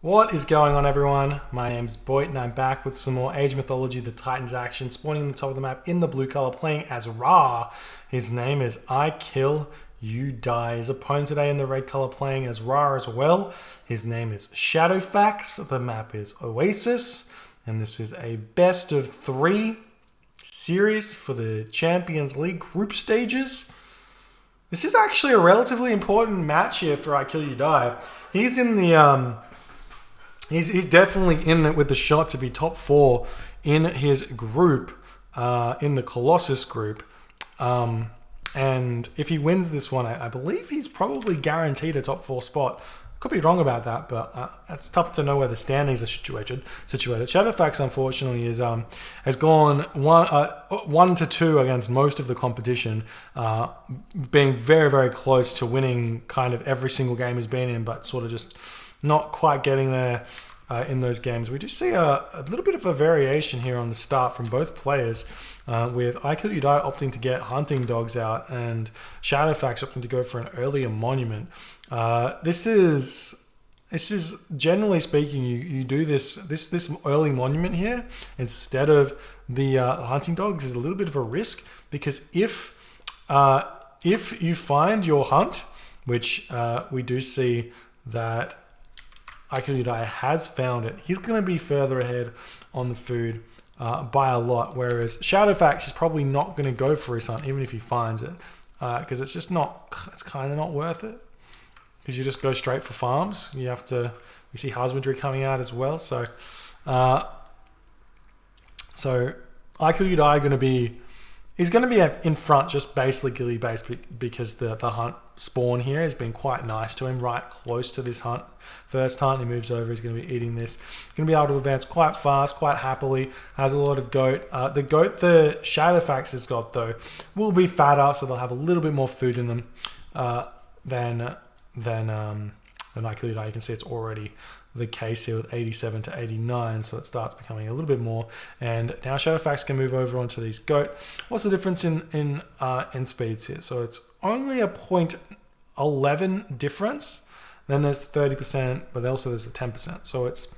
What is going on, everyone? My name's Boyd and I'm back with some more Age Mythology The Titans action, spawning on the top of the map in the blue color, playing as Ra. His name is IKillUDie. His opponent today in the red color playing as Ra as well. His name is ShadowFaxx. The map is Oasis, and this is a best of 3 series for the Champions League group stages. This is actually a relatively important match here for IKillUDie. He's in the He's definitely in it with the shot to be top 4 in his group, in the Collosus group. And if he wins this one, I believe he's probably guaranteed a top 4 spot. Could be wrong about that, but it's tough to know where the standings are situated. ShadowFaxx, unfortunately, has gone 1-2 against most of the competition, being very, very close to winning kind of every single game he's been in, but sort of just not quite getting there in those games. We do see a little bit of a variation here on the start from both players, with IKillUDie opting to get hunting dogs out and ShadowFaxx opting to go for an earlier monument. This is generally speaking, you do this early monument here instead of the hunting dogs is a little bit of a risk, because if you find your hunt, which we do see that IKillUDie has found it, he's going to be further ahead on the food by a lot, whereas ShadowFaxx is probably not going to go for his hunt even if he finds it, because it's kind of not worth it, because you just go straight for farms. We see husbandry coming out as well, so IKillUDie he's going to be in front just basically because the hunt spawn here has been quite nice to him, right close to this first hunt. He moves over, he's going to be eating this. Going to be able to advance quite fast, quite happily. Has a lot of goat. The goat the ShadowFaxx has got, though, will be fatter, so they'll have a little bit more food in them than IKillUDie. You can see it's already the case here with 87 to 89, so it starts becoming a little bit more. And now ShadowFaxx can move over onto these goat. What's the difference in speeds here? So it's only a 0.11 difference. Then there's the 30%, but also there's the 10%. So it's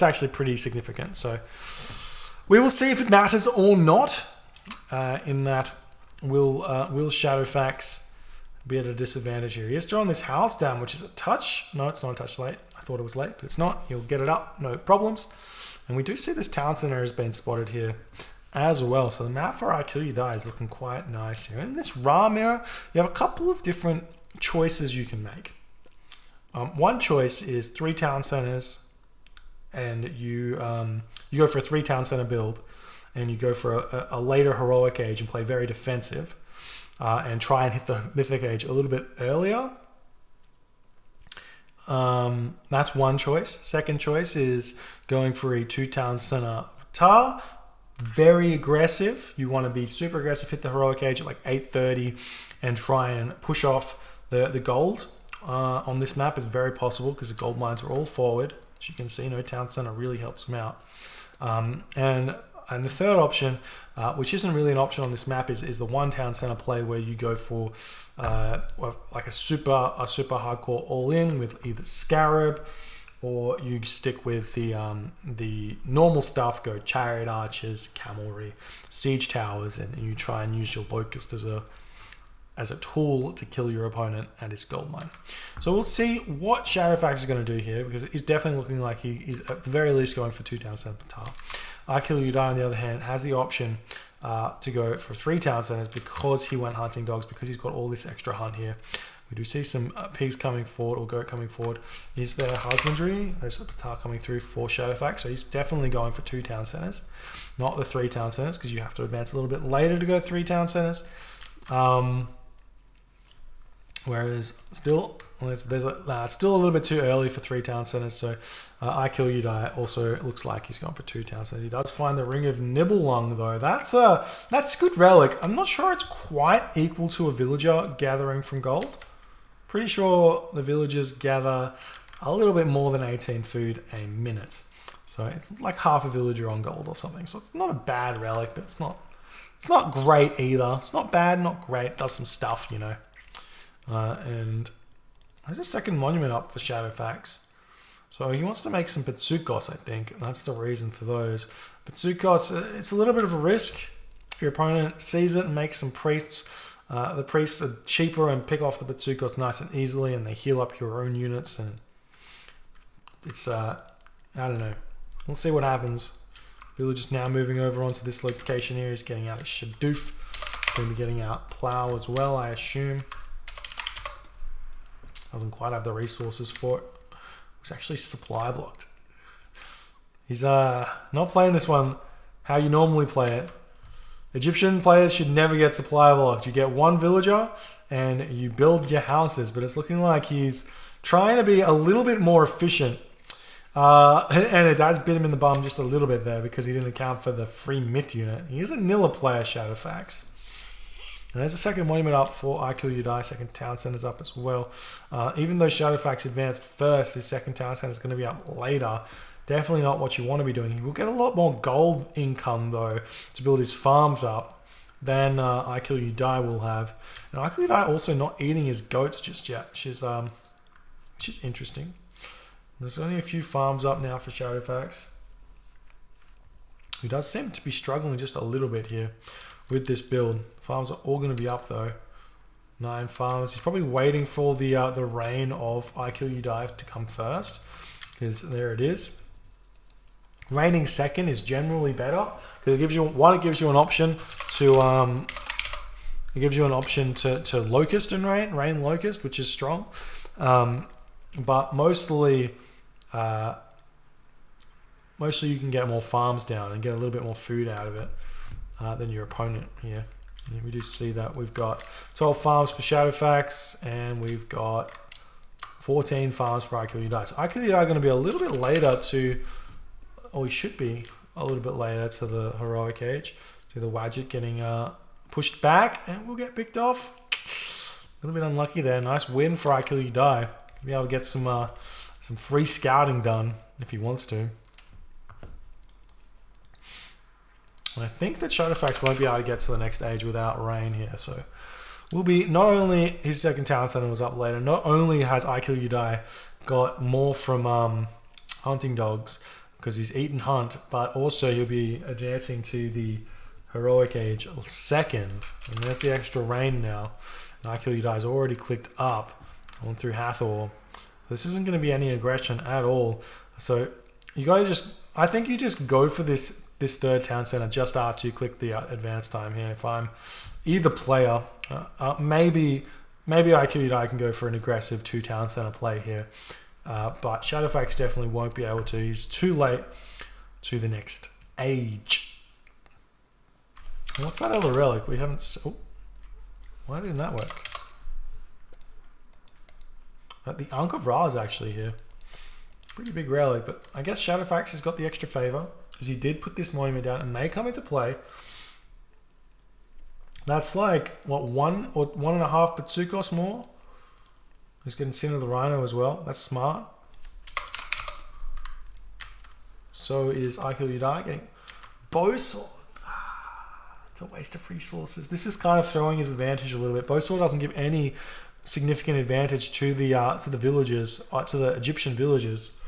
actually pretty significant. So we will see if it matters or not. In that, will ShadowFaxx be at a disadvantage here? He is throwing this house down, which is a touch. No, it's not a touch late. I thought it was late, but it's not. He'll get it up, no problems. And we do see this town center has been spotted here as well. So the map for IKillUDie is looking quite nice here. In this Ra mirror, you have a couple of different choices you can make. One choice is 3 town centers, and you go for a 3 town center build, and you go for a later heroic age and play very defensive. And try and hit the mythic age a little bit earlier. That's one choice. Second choice is going for a 2 town center avatar. Very aggressive. You want to be super aggressive, hit the heroic age at like 8:30 and try and push off the gold. On this map is very possible because the gold mines are all forward. As you can see, no town center really helps them out. And the third option, which isn't really an option on this map, is the 1 town center play, where you go for like a super hardcore all in with either Scarab, or you stick with the normal stuff. Go chariot archers, cavalry, siege towers, and you try and use your locust as a tool to kill your opponent and his gold mine. So we'll see what ShadowFaxx is going to do here, because he's definitely looking like he's at the very least going for 2 town center avatar. IKillUDie, on the other hand, has the option to go for 3 town centers because he went hunting dogs, because he's got all this extra hunt here. We do see some pigs coming forward, or goat coming forward. Is there husbandry? There's a batar coming through for ShadowFaxx, so he's definitely going for 2 town centers, not the 3 town centers, because you have to advance a little bit later to go 3 town centers. Whereas still, it's still a little bit too early for 3 town centers. So IKillUDie also looks like he's going for 2 town centers. He does find the Ring of Nibelung, though. That's a good relic. I'm not sure it's quite equal to a villager gathering from gold. Pretty sure the villagers gather a little bit more than 18 food a minute. So it's like half a villager on gold or something. So it's not a bad relic, but it's not great either. It's not bad, not great. It does some stuff, you know. And there's a second monument up for ShadowFaxx. So he wants to make some Pitsukos, I think, and that's the reason for those. Pitsukos, it's a little bit of a risk. If your opponent sees it and makes some priests, the priests are cheaper and pick off the Pitsukos nice and easily, and they heal up your own units, and it's, I don't know. We'll see what happens. Village is now moving over onto this location here. He's getting out of Shadoof. Going to be getting out Plow as well, I assume. Doesn't quite have the resources for it. It's actually supply blocked. He's not playing this one how you normally play it. Egyptian players should never get supply blocked. You get one villager and you build your houses, but it's looking like he's trying to be a little bit more efficient. And it does bit him in the bum just a little bit there because he didn't account for the free myth unit. He is a Nilla player, ShadowFaxx. And there's a second monument up for IKillUDie, second town center's up as well. Even though ShadowFaxx advanced first, his second town center is going to be up later. Definitely not what you want to be doing. He will get a lot more gold income though to build his farms up than IKillUDie will have. And IKillUDie also not eating his goats just yet, which is interesting. There's only a few farms up now for ShadowFaxx. He does seem to be struggling just a little bit here with this build. Farms are all going to be up though. 9 farms. He's probably waiting for the reign of IKillUDie to come first, because there it is. Reigning second is generally better because it gives you it gives you an option to locust and rain locust, which is strong. But mostly you can get more farms down and get a little bit more food out of it than your opponent here. And we do see that we've got 12 farms for ShadowFaxx and we've got 14 farms for IKillUDie. So IKillUDie are going to be a little bit later to, or he should be a little bit later to the heroic age. To the Wadjet getting pushed back and we'll get picked off. A little bit unlucky there. Nice win for IKillUDie. Be able to get some free scouting done if he wants to. And I think that ShadowFaxx won't be able to get to the next age without rain here. So will be not only his second town center was up later. Not only has IKillUDie got more from hunting dogs because he's eaten hunt, but also he'll be advancing to the heroic age second. And there's the extra rain now. And IKillUDie's already clicked up on through Hathor. This isn't going to be any aggression at all. So you got to I think you just go for this third town center just after you click the advance time here. If I'm either player, maybe IKillUDie can go for an aggressive 2 town center play here. But ShadowFaxx definitely won't be able to. He's too late to the next age. And what's that other relic? We haven't... Oh, why didn't that work? The Ankh of Ra is actually here. Pretty big relic, but I guess ShadowFaxx has got the extra favor because he did put this monument down and may come into play. That's like, what, 1 or 1.5 Pitsukos more? He's getting Sin of the Rhino as well. That's smart. So is IKillUDie getting Bowsword. It's a waste of resources. This is kind of throwing his advantage a little bit. Bowsword doesn't give any significant advantage to the villagers, to the Egyptian villagers,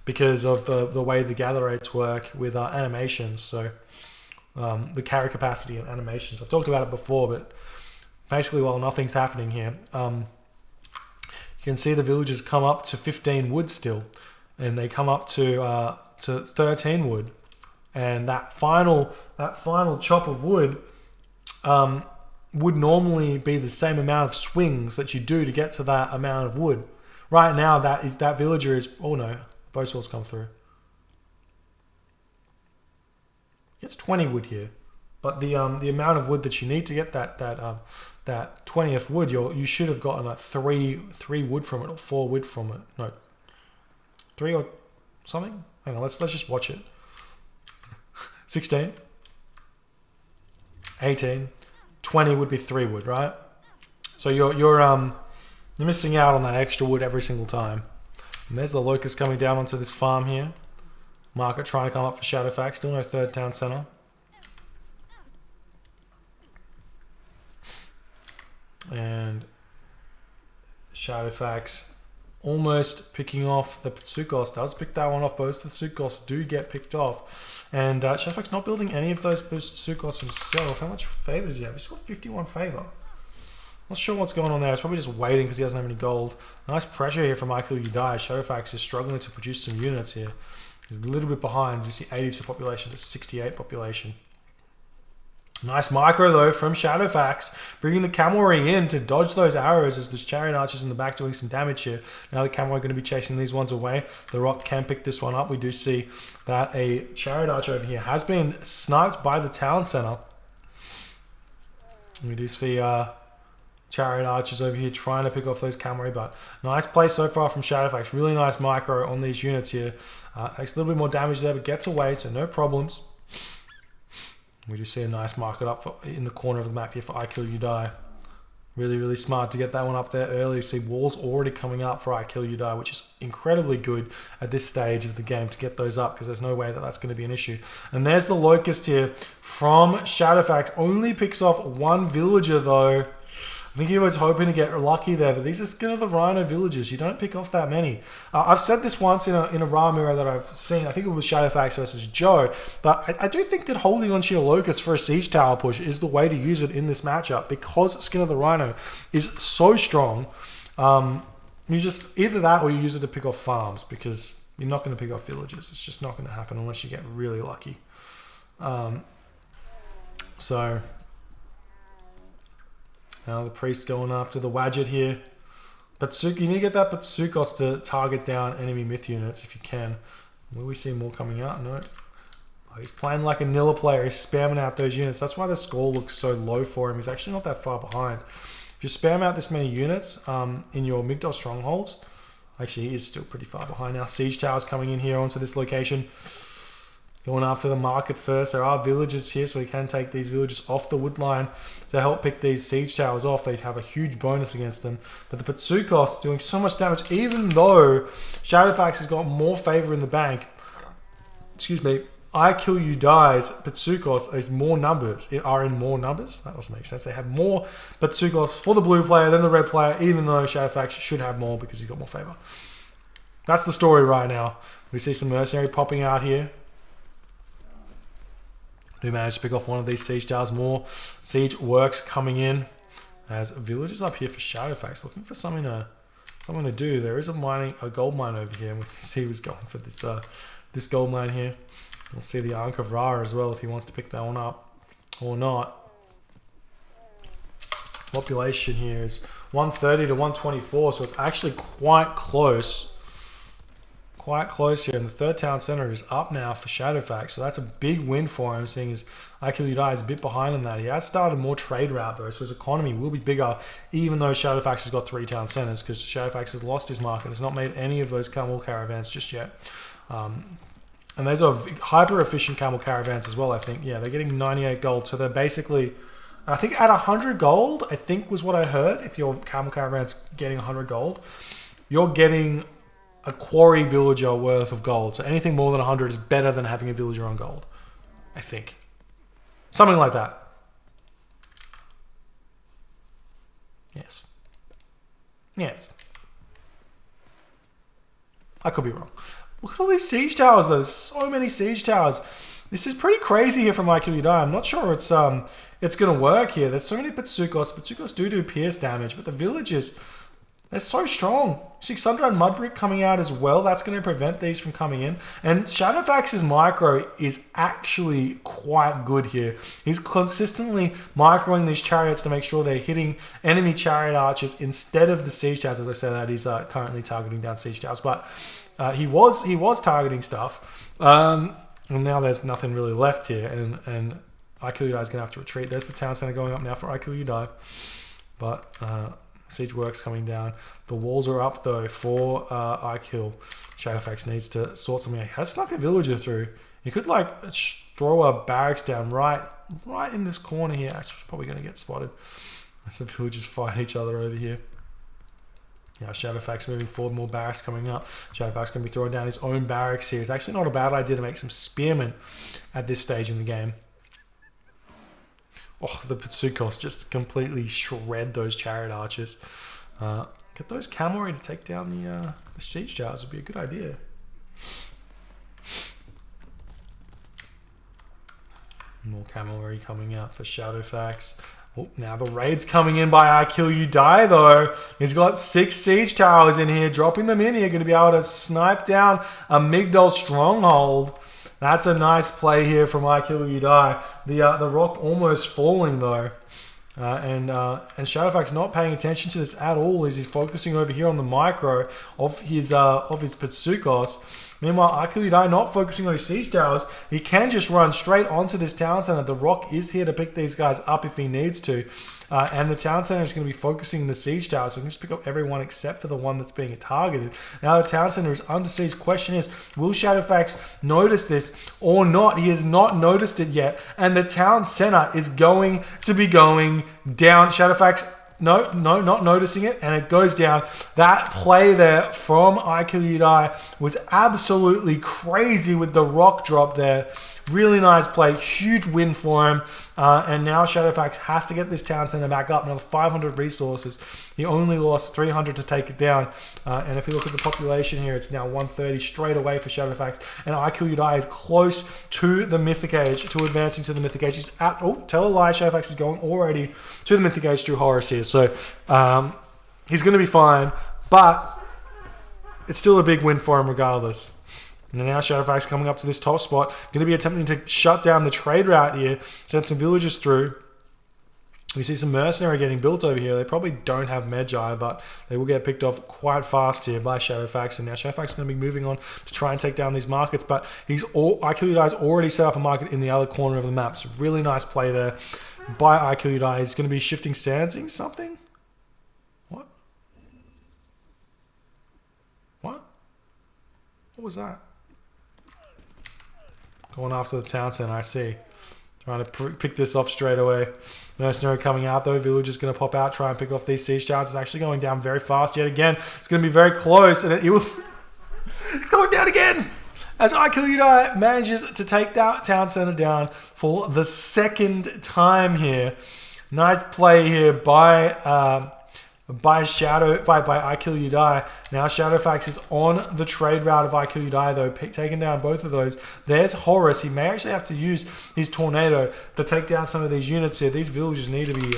because of the way the gather rates work with animations. So the carry capacity and animations. I've talked about it before, but basically while nothing's happening here, you can see the villagers come up to 15 wood still, and they come up to 13 wood, and that final chop of wood would normally be the same amount of swings that you do to get to that amount of wood. Right now, that villager is... Oh no, Bowsword's come through. Gets 20 wood here, but the amount of wood that you need to get that 20th wood, you should have gotten like 3 wood from it, or 4 wood from it. No, 3 or something. Hang on, let's just watch it. 16, 18. 20 would be 3 wood, right? So you're missing out on that extra wood every single time. And there's the locust coming down onto this farm here. Market trying to come up for ShadowFaxx. Still no third town center. And ShadowFaxx almost picking off the Pitsukos. Does pick that one off. Both Pitsukos do get picked off. And ShadowFaxx not building any of those Pitsukos himself. How much favor does he have? He's got 51 favor. Not sure what's going on there. It's probably just waiting because he doesn't have any gold. Nice pressure here from IKillUDie Ra. ShadowFaxx is struggling to produce some units here. He's a little bit behind. You see 82 population to 68 population. Nice micro though from ShadowFaxx, bringing the cavalry in to dodge those arrows as there's chariot archers in the back doing some damage here. Now the cavalry are going to be chasing these ones away. The rock can pick this one up. We do see that a chariot archer over here has been sniped by the town center. We do see chariot archers over here trying to pick off those cavalry, but nice play so far from ShadowFaxx. Really nice micro on these units here. Takes a little bit more damage there, but gets away, so no problems. We just see a nice market up in the corner of the map here for IKillUDie Ra. Really, really smart to get that one up there early. You see walls already coming up for IKillUDie Ra, which is incredibly good at this stage of the game to get those up because there's no way that that's going to be an issue. And there's the Locust here from ShadowFaxx. Only picks off one villager though. I think he was hoping to get lucky there, but these are Skin of the Rhino villagers. You don't pick off that many. I've said this once in a Ra mirror that I've seen. I think it was ShadowFaxx versus Joe, but I do think that holding onto your Locust for a siege tower push is the way to use it in this matchup because Skin of the Rhino is so strong. You just either that or you use it to pick off farms because you're not going to pick off villagers. It's just not going to happen unless you get really lucky. Now the priest going after the Wadjet here. You need to get that Pitsukos to target down enemy myth units if you can. Will we see more coming out? No. Oh, he's playing like a Nilla player. He's spamming out those units. That's why the score looks so low for him. He's actually not that far behind. If you spam out this many units in your Migdol strongholds, actually he is still pretty far behind now. Siege towers coming in here onto this location. Going after the market first. There are villagers here, so we can take these villagers off the wood line to help pick these siege towers off. They'd have a huge bonus against them. But the Pitsukos doing so much damage, even though ShadowFaxx has got more favor in the bank. Excuse me. IKillUDie's Pitsukos is more numbers. Are in more numbers. That doesn't make sense. They have more Pitsukos for the blue player than the red player, even though ShadowFaxx should have more because he's got more favor. That's the story right now. We see some mercenary popping out here. Who managed to pick off one of these siege towers. More siege works coming in as villagers up here for ShadowFaxx looking for something to do. There is a gold mine over here, and we can see who's going for this gold mine here. We'll see the Ankh of Ra as well if he wants to pick that one up or not. Population here is 130 to 124, so it's actually quite close. Quite close here, and the third town center is up now for ShadowFaxx, so that's a big win for him, seeing as IKillUDie Ra is a bit behind on that. He has started more trade route though, so his economy will be bigger, even though ShadowFaxx has got 3 town centers, because ShadowFaxx has lost his market, has not made any of those camel caravans just yet. And those are hyper efficient camel caravans as well, I think. Yeah, they're getting 98 gold, so they're basically, I think at 100 gold, I think was what I heard, if your camel caravan's getting 100 gold, you're getting a quarry villager worth of gold. So anything more than 100 is better than having a villager on gold, I think. Something like that. Yes. Yes. I could be wrong. Look at all these siege towers though. There's so many siege towers. This is pretty crazy here from IKillUDie Ra. I'm not sure it's going to work here. There's so many Pitsukos. Pitsukos do pierce damage, but the villagers, they're so strong. See Sun-Dried Mudbrick coming out as well. That's going to prevent these from coming in. And ShadowFaxx's micro is actually quite good here. He's consistently microing these chariots to make sure they're hitting enemy chariot archers instead of the siege towers. As I said, that he's currently targeting down siege towers. But he was targeting stuff. And now there's nothing really left here. And IKillUDie is going to have to retreat. There's the town center going up now for IKillUDie. But siege works coming down. The walls are up though for IKill. ShadowFaxx needs to sort something out. He has snuck a villager through. He could like throw a barracks down right in this corner here. That's probably going to get spotted. Some villagers fight each other over here. Yeah, ShadowFaxx moving forward, more barracks coming up. ShadowFaxx going to be throwing down his own barracks here. It's actually not a bad idea to make some spearmen at this stage in the game. Oh, the Pitsukos just completely shred those chariot archers. Get Get those cavalry to take down the siege towers would be a good idea. More cavalry coming out for ShadowFaxx. Oh, now the raid's coming in by IKillUDie though. He's got 6 siege towers in here, dropping them in here. Going to be able to snipe down a Migdol stronghold. That's a nice play here from IKillUDie. The rock almost falling though. And ShadowFaxx not paying attention to this at all as he's focusing over here on the micro of his Pitsukos. Meanwhile, IKillUDie not focusing on his siege towers. He can just run straight onto this town center. The rock is here to pick these guys up if he needs to. And the town center is going to be focusing the siege tower. So we can just pick up everyone except for the one that's being targeted. Now the town center is under siege. Question is, will ShadowFaxx notice this or not? He has not noticed it yet. And the town center is going to be going down. ShadowFaxx, no, not noticing it, and it goes down. That play there from IKillUDie was absolutely crazy with the rock drop there. Really nice play, huge win for him. And now ShadowFaxx has to get this town center back up. Another 500 resources. He only lost 300 to take it down. And if you look at the population here, it's now 130 straight away for ShadowFaxx. And IKillUDie is close to the Mythic Age, to advancing to the Mythic Age. He's at, oh, tell a lie, ShadowFaxx is going already to the Mythic Age through Horus here. So he's going to be fine, but it's still a big win for him regardless. And now ShadowFaxx coming up to this top spot. Going to be attempting to shut down the trade route here. Send some villagers through. We see some mercenary getting built over here. They probably don't have Magi, but they will get picked off quite fast here by ShadowFaxx. And now ShadowFaxx is going to be moving on to try and take down these markets. But IKillUDie's already set up a market in the other corner of the map. So really nice play there by IKillUDie. He's going to be shifting sansing something. What? What? What was that? Going after the town center, I see. Trying to pick this off straight away. Mercenary coming out though. Villager's going to pop out, try and pick off these siege towers. It's actually going down very fast yet again. It's going to be very close, and it's going down again as IKillUDie manages to take that town center down for the second time here. Nice play here by IKillUDie. Now ShadowFaxx is on the trade route of IKillUDie though, taking down both of those. There's Horus. He may actually have to use his tornado to take down some of these units here. These villagers need to be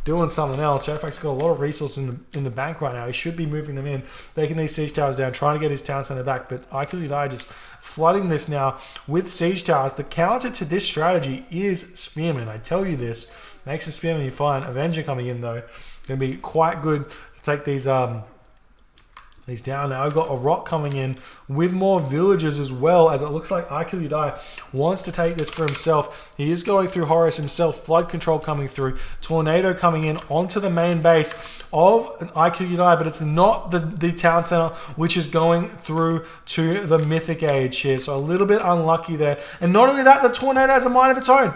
doing something else. ShadowFaxx got a lot of resources in the bank right now. He should be moving them in, taking these siege towers down, trying to get his town center back. But IKillUDie just flooding this now with siege towers. The counter to this strategy is Spearman. I tell you this. Make some Spearman, you find Avenger coming in though. Going to be quite good to take these down. Now I've got a rock coming in with more villagers as well, as it looks like IKillUDie wants to take this for himself. He is going through Horus himself. Flood control coming through. Tornado coming in onto the main base of IKillUDie, but it's not the town center, which is going through to the Mythic Age here. So a little bit unlucky there. And not only that, the tornado has a mind of its own.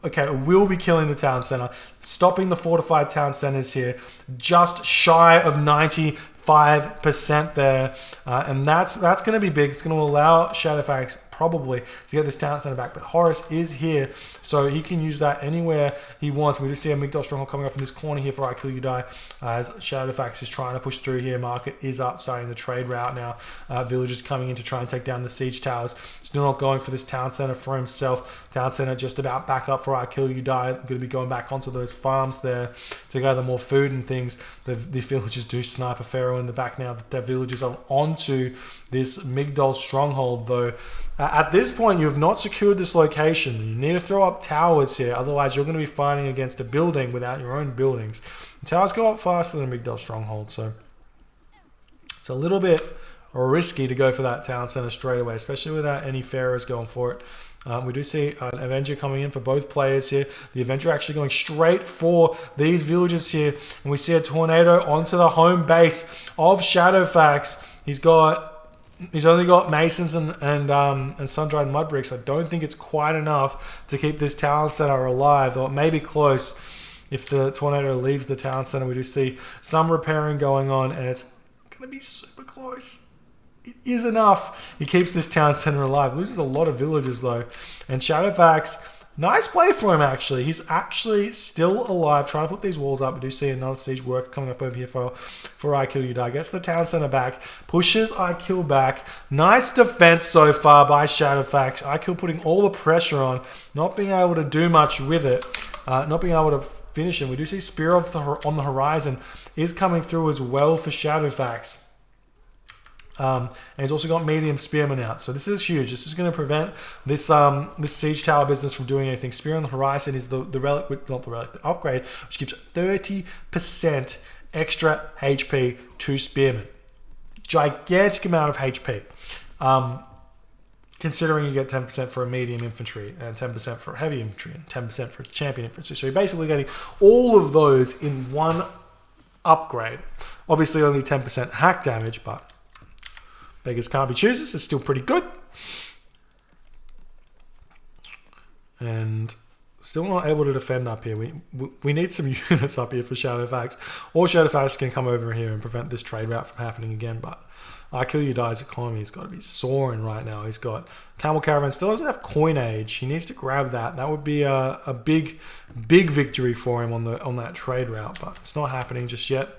Okay, it will be killing the town center, stopping the fortified town centers here, just shy of 95% there, and that's going to be big. It's going to allow ShadowFaxx probably to get this town center back, but Horus is here, so he can use that anywhere he wants. We just see a Migdol stronghold coming up in this corner here for IKillUDie as ShadowFaxx is trying to push through here. Market is up, starting the trade route now. Villagers coming in to try and take down the siege towers. Still not going for this town center for himself. Town center just about back up for IKillUDie. Going to be going back onto those farms there to gather more food and things. The villagers do snipe a pharaoh in the back now. The villagers are onto this Migdol stronghold though. At this point, you have not secured this location. You need to throw up towers here, otherwise you're going to be fighting against a building without your own buildings. The towers go up faster than Migdol stronghold, so it's a little bit risky to go for that town center straight away, especially without any pharaohs going for it. We do see an Avenger coming in for both players here. The Avenger actually going straight for these villagers here, and we see a tornado onto the home base of ShadowFaxx. He's only got masons and sun-dried mud bricks. I don't think it's quite enough to keep this town center alive, though it may be close. If the tornado leaves the town center, we do see some repairing going on, and it's going to be super close. It is enough. He keeps this town center alive. Loses a lot of villagers, though. And ShadowFaxx Nice play for him, actually. He's actually still alive, trying to put these walls up. We do see another siege work coming up over here for IKillUDie. Gets the town center back, pushes IKill back. Nice defense so far by ShadowFaxx. IKill putting all the pressure on, not being able to do much with it, not being able to finish him. We do see Spear on the horizon is coming through as well for ShadowFaxx. And he's also got medium spearmen out, so this is huge. This is going to prevent this this siege tower business from doing anything. Spear on the horizon is the relic, not the relic, the upgrade, which gives 30% extra HP to spearmen. Gigantic amount of HP. Considering you get 10% for a medium infantry and 10% for heavy infantry and 10% for champion infantry, so you're basically getting all of those in one upgrade. Obviously, only 10% hack damage, but beggars can't be choosers. It's still pretty good. And still not able to defend up here. We need some units up here for ShadowFaxx. Or ShadowFaxx can come over here and prevent this trade route from happening again. But IKillUDie's economy has got to be soaring right now. He's got Camel Caravan. Still doesn't have coinage. He needs to grab that. That would be a big victory for him on that trade route. But it's not happening just yet.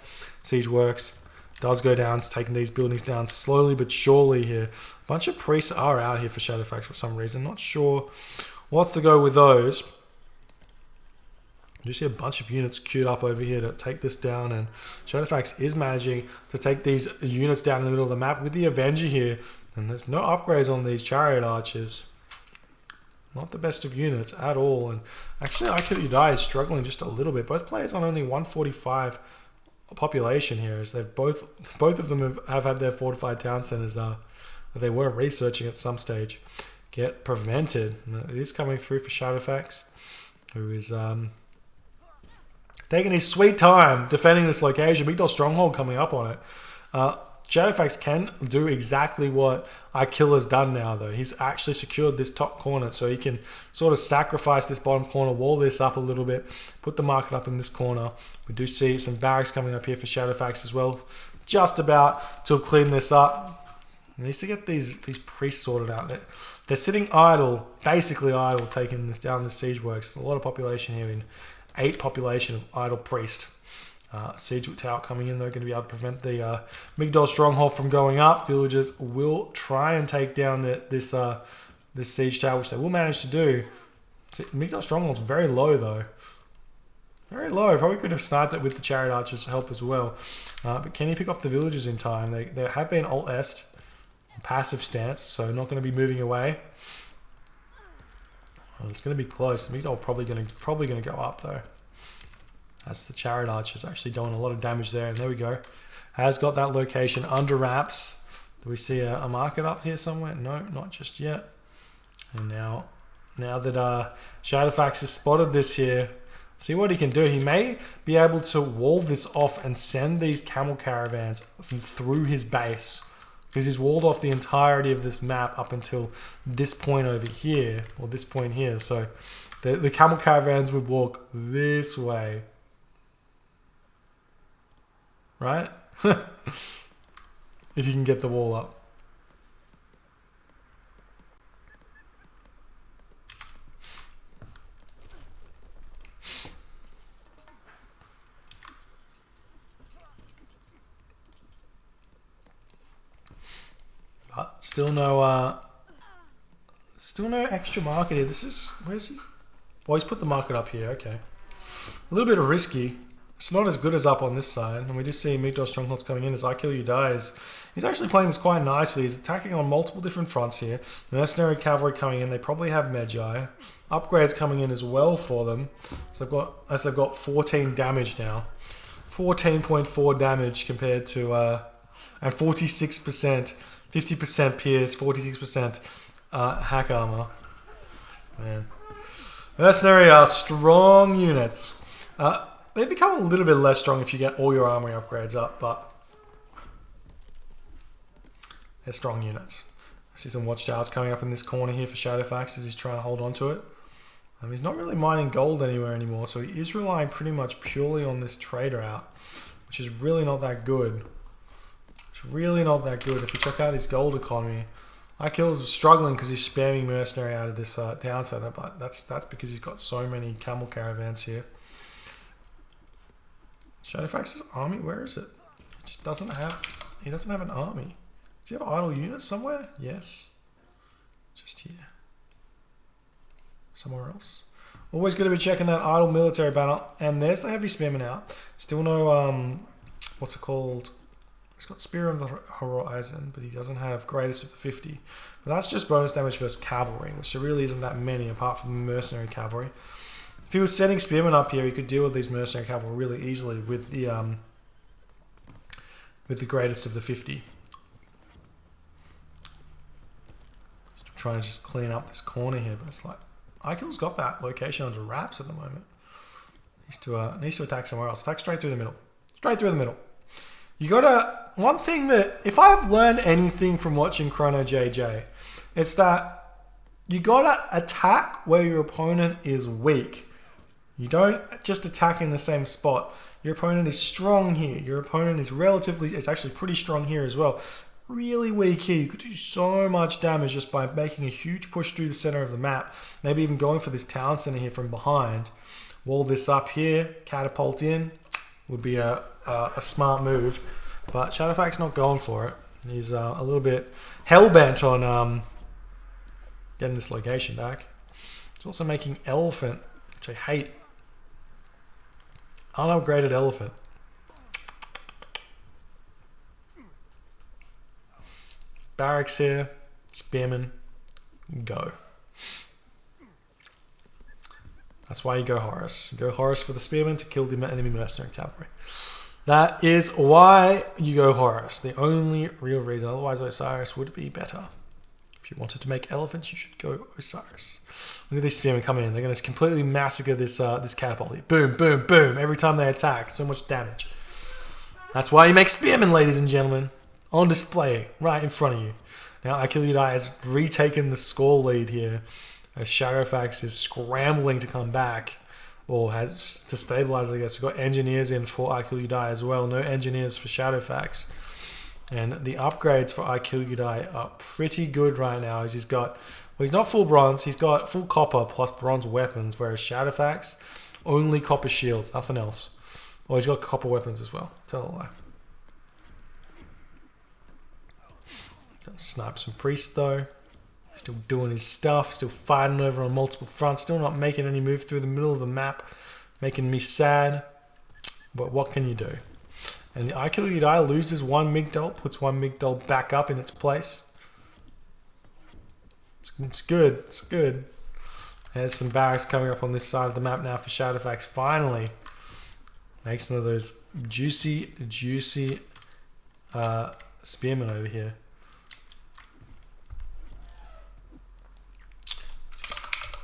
Siege works. Does go down. It's taking these buildings down slowly but surely here. A bunch of priests are out here for ShadowFaxx for some reason. Not sure what's to go with those. You see a bunch of units queued up over here to take this down, and ShadowFaxx is managing to take these units down in the middle of the map with the Avenger here. And there's no upgrades on these chariot archers. Not the best of units at all. And actually, IKillUDie is struggling just a little bit. Both players on only 145 population here, as they've both of them have had their fortified town centers that they were researching at some stage get prevented. And it is coming through for ShadowFaxx, who is taking his sweet time defending this location. Big Doll Stronghold coming up on it. ShadowFaxx can do exactly what IKill has done now, though. He's actually secured this top corner, so he can sort of sacrifice this bottom corner, wall this up a little bit, put the market up in this corner. We do see some barracks coming up here for ShadowFaxx as well. Just about to clean this up. He needs to get these priests sorted out. They're sitting idle, basically idle, taking this down the siege works. There's a lot of population here, in 8 population of idle priest. Siege tower coming in, they're going to be able to prevent the Migdol stronghold from going up. Villagers will try and take down this siege tower, which they will manage to do. Migdol stronghold's very low though. Very low. Probably could have sniped it with the chariot archers to help as well. But can you pick off the villagers in time? They have been alt-est, passive stance, so not going to be moving away. Well, it's going to be close. Migdol probably going to go up though. That's the chariot archers actually doing a lot of damage there. And there we go. Has got that location under wraps. Do we see a market up here somewhere? No, not just yet. And now that ShadowFaxx has spotted this here, see what he can do. He may be able to wall this off and send these camel caravans through his base, because he's walled off the entirety of this map up until this point over here, or this point here. So the camel caravans would walk this way. Right? If you can get the wall up. But still no extra market here. This is, where's he? Oh, he's put the market up here, okay. A little bit of risky. It's not as good as up on this side, and we just see Migdol strongholds coming in as IKillUDie. He's actually playing this quite nicely. He's attacking on multiple different fronts here. Mercenary cavalry coming in. They probably have Magi. Upgrades coming in as well for them. So they've got 14 damage now. 14.4 damage compared to and 46%, 50% pierce, 46% hack armor. Man, mercenary are strong units. They become a little bit less strong if you get all your armory upgrades up, but they're strong units. I see some watchtowers coming up in this corner here for ShadowFaxx as he's trying to hold on to it. He's not really mining gold anywhere anymore, so he is relying pretty much purely on this trader out, which is really not that good. It's really not that good. If you check out his gold economy, IKill's struggling because he's spamming mercenary out of this town center, but that's because he's got so many camel caravans here. ShadowFaxx's army, where is it? He just doesn't have. He doesn't have an army. Does he have idle units somewhere? Yes. Just here. Somewhere else. Always going to be checking that idle military banner. And there's the heavy spearman out. Still no, what's it called? He's got Spear on the Horizon, but he doesn't have Greatest of the 50. But that's just bonus damage versus cavalry, which there really isn't that many apart from the mercenary cavalry. If he was setting spearmen up here, he could deal with these mercenary cavalry really easily with the Greatest of the 50. Just trying to just clean up this corner here, but it's like IKill's got that location under wraps at the moment. Needs to attack somewhere else. Attack straight through the middle. Straight through the middle. You gotta. One thing that, if I've learned anything from watching Chrono JJ, it's that you gotta attack where your opponent is weak. You don't just attack in the same spot. Your opponent is strong here. Your opponent is it's actually pretty strong here as well. Really weak here. You could do so much damage just by making a huge push through the center of the map. Maybe even going for this town center here from behind. Wall this up here, catapult in, would be a smart move. But ShadowFaxx not going for it. He's a little bit hell-bent on getting this location back. He's also making elephant, which I hate. Unupgraded elephant. Barracks here. Spearman. Go. That's why you go Horus. You go Horus for the spearman to kill the enemy mercenary cavalry. That is why you go Horus. The only real reason. Otherwise, Osiris would be better. If you wanted to make elephants, you should go Osiris. Look at these spearmen coming in. They're going to completely massacre this this catapult here. Boom, boom, boom. Every time they attack, so much damage. That's why you make spearmen, ladies and gentlemen. On display, right in front of you. Now, IKillUDie Ra has retaken the score lead here. As ShadowFaxx is scrambling to come back. Or has to stabilize, I guess. We've got engineers in for IKillUDie Ra as well. No engineers for ShadowFaxx. And the upgrades for IKillUDie Ra are pretty good right now. As he's got, well, he's not full bronze. He's got full copper plus bronze weapons. Whereas ShadowFaxx, only copper shields, nothing else. Oh, he's got copper weapons as well. Tell a lie. Gonna snipe some priests though. Still doing his stuff, still fighting over on multiple fronts, still not making any move through the middle of the map, making me sad. But what can you do? And the IKillUDie Ra loses one Migdol, puts one Migdol back up in its place. It's good, it's good. There's some barracks coming up on this side of the map now for ShadowFaxx. Finally makes some of those juicy spearmen over here.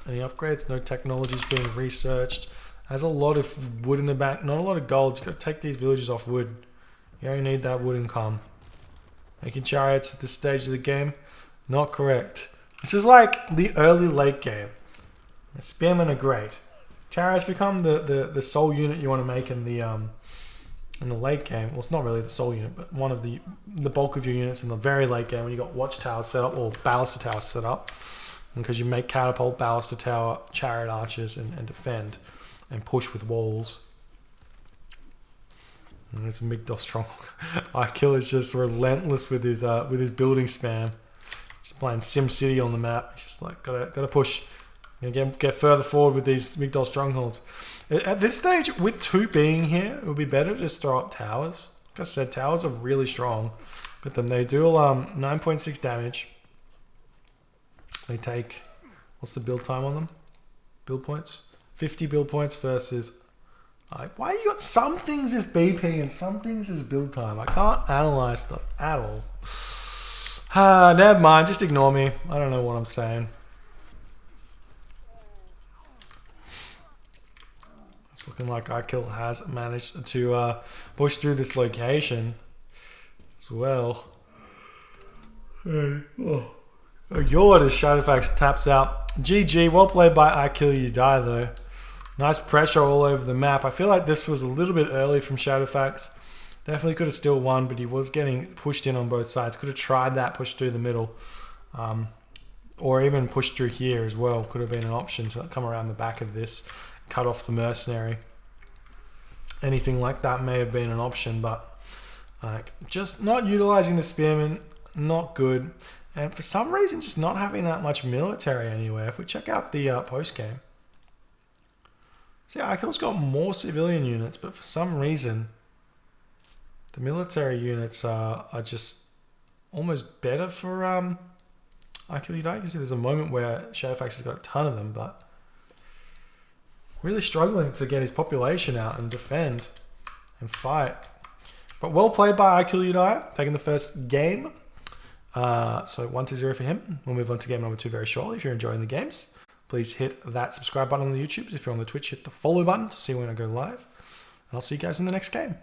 Any upgrades? No technologies being researched. Has a lot of wood in the back, not a lot of gold. You've got to take these villages off wood. You only need that wood income. Making chariots at this stage of the game? Not correct. This is like the early late game. The spearmen are great. Chariots become the sole unit you want to make in the late game. Well, it's not really the sole unit, but one of the bulk of your units in the very late game when you got watchtowers set up or baluster towers set up. Because you make catapult, baluster tower, chariot archers, and defend, and push with walls. And it's a Migdol stronghold. IKill is just relentless with his building spam. Just playing Sim City on the map. He's just like gotta push. Get further forward with these Migdol strongholds. At this stage, with 2 being here, it would be better to just throw up towers. Like I said, towers are really strong. Look at them. They do 9.6 damage. They take, what's the build time on them? Build points? 50 build points versus, why you got some things as BP and some things as build time? I can't analyze stuff at all. Never mind, just ignore me. I don't know what I'm saying. It's looking like IKill has managed to push through this location as well. Yord as ShadowFaxx taps out. GG, well played by IKillUDie Ra though. Nice pressure all over the map. I feel like this was a little bit early from ShadowFaxx. Definitely could have still won, but he was getting pushed in on both sides. Could have tried that push through the middle. Or even push through here as well. Could have been an option to come around the back of this, cut off the mercenary. Anything like that may have been an option, but just not utilizing the spearmen, not good. And for some reason, just not having that much military anywhere. If we check out the post-game, see, IKill's got more civilian units, but for some reason, the military units are just almost better for IKillUDie Ra. You can see there's a moment where ShadowFaxx has got a ton of them, but really struggling to get his population out and defend and fight. But well played by IKillUDie Ra, taking the first game. So 1-0 for him. We'll move on to game number 2 very shortly. If you're enjoying the games, please hit that subscribe button on the YouTube. If you're on the Twitch, hit the follow button to see when I go live. And I'll see you guys in the next game.